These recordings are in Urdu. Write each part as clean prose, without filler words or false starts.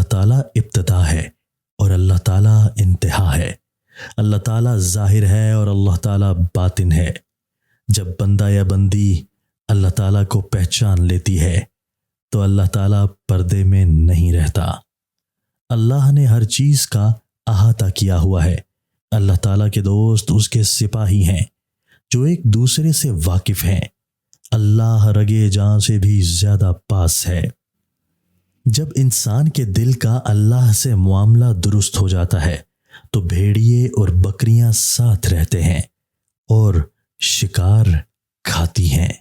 تعالیٰ ابتدا ہے اور اللہ تعالیٰ انتہا ہے۔ اللہ تعالیٰ ظاہر ہے اور اللہ تعالیٰ باطن ہے۔ جب بندہ یا بندی اللہ تعالیٰ کو پہچان لیتی ہے تو اللہ تعالیٰ پردے میں نہیں رہتا۔ اللہ نے ہر چیز کا احاطہ کیا ہوا ہے۔ اللہ تعالیٰ کے دوست اس کے سپاہی ہیں جو ایک دوسرے سے واقف ہیں۔ اللہ رگے جاں سے بھی زیادہ پاس ہے۔ جب انسان کے دل کا اللہ سے معاملہ درست ہو جاتا ہے تو بھیڑیے اور بکریاں ساتھ رہتے ہیں اور شکار کھاتی ہیں۔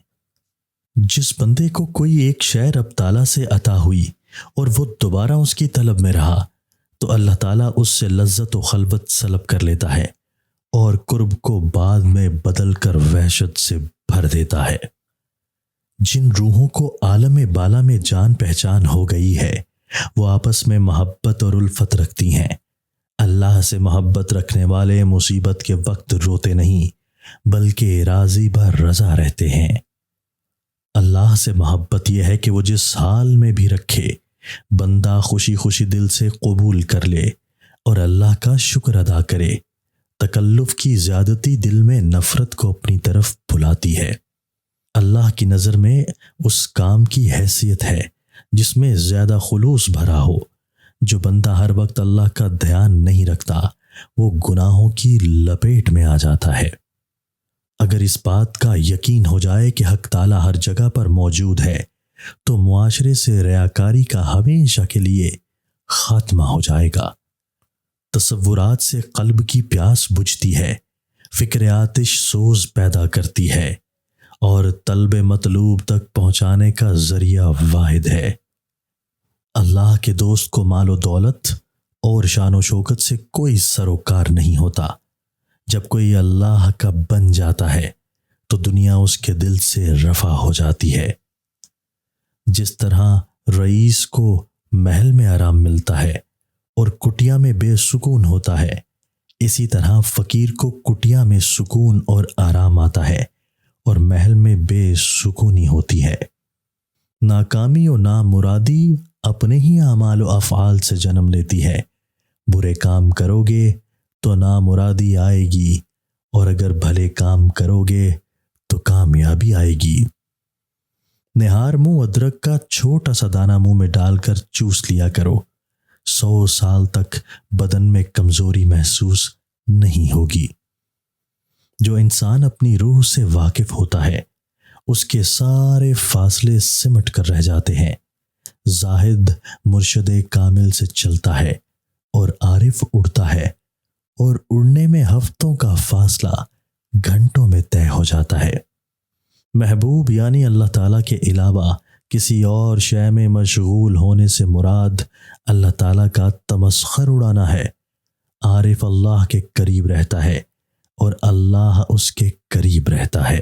جس بندے کو کوئی ایک شے رب تعالیٰ سے عطا ہوئی اور وہ دوبارہ اس کی طلب میں رہا تو اللہ تعالیٰ اس سے لذت و خلوت سلب کر لیتا ہے اور قرب کو بعد میں بدل کر وحشت سے بھر دیتا ہے۔ جن روحوں کو عالم بالا میں جان پہچان ہو گئی ہے وہ آپس میں محبت اور الفت رکھتی ہیں۔ اللہ سے محبت رکھنے والے مصیبت کے وقت روتے نہیں بلکہ راضی بر رضا رہتے ہیں۔ اللہ سے محبت یہ ہے کہ وہ جس حال میں بھی رکھے بندہ خوشی خوشی دل سے قبول کر لے اور اللہ کا شکر ادا کرے۔ تکلف کی زیادتی دل میں نفرت کو اپنی طرف بلاتی ہے۔ اللہ کی نظر میں اس کام کی حیثیت ہے جس میں زیادہ خلوص بھرا ہو۔ جو بندہ ہر وقت اللہ کا دھیان نہیں رکھتا وہ گناہوں کی لپیٹ میں آ جاتا ہے۔ اگر اس بات کا یقین ہو جائے کہ حق تعالیٰ ہر جگہ پر موجود ہے تو معاشرے سے ریاکاری کا ہمیشہ کے لیے خاتمہ ہو جائے گا۔ تصورات سے قلب کی پیاس بجھتی ہے، فکر آتش سوز پیدا کرتی ہے اور طلب مطلوب تک پہنچانے کا ذریعہ واحد ہے۔ اللہ کے دوست کو مال و دولت اور شان و شوکت سے کوئی سروکار نہیں ہوتا۔ جب کوئی اللہ کا بن جاتا ہے تو دنیا اس کے دل سے رفع ہو جاتی ہے۔ جس طرح رئیس کو محل میں آرام ملتا ہے اور کٹیا میں بے سکون ہوتا ہے، اسی طرح فقیر کو کٹیا میں سکون اور آرام آتا ہے اور محل میں بے سکونی ہوتی ہے۔ ناکامی و نامرادی اپنے ہی اعمال و افعال سے جنم لیتی ہے۔ برے کام کرو گے تو نامرادی آئے گی اور اگر بھلے کام کرو گے تو کامیابی آئے گی۔ نہار منہ ادرک کا چھوٹا سا دانہ منہ میں ڈال کر چوس لیا کرو، 100 سال تک بدن میں کمزوری محسوس نہیں ہوگی۔ جو انسان اپنی روح سے واقف ہوتا ہے اس کے سارے فاصلے سمٹ کر رہ جاتے ہیں۔ زاہد مرشد کامل سے چلتا ہے اور عارف اڑتا ہے، اور اڑنے میں ہفتوں کا فاصلہ گھنٹوں میں طے ہو جاتا ہے۔ محبوب یعنی اللہ تعالیٰ کے علاوہ کسی اور شے میں مشغول ہونے سے مراد اللہ تعالیٰ کا تمسخر اڑانا ہے۔ عارف اللہ کے قریب رہتا ہے اور اللہ اس کے قریب رہتا ہے۔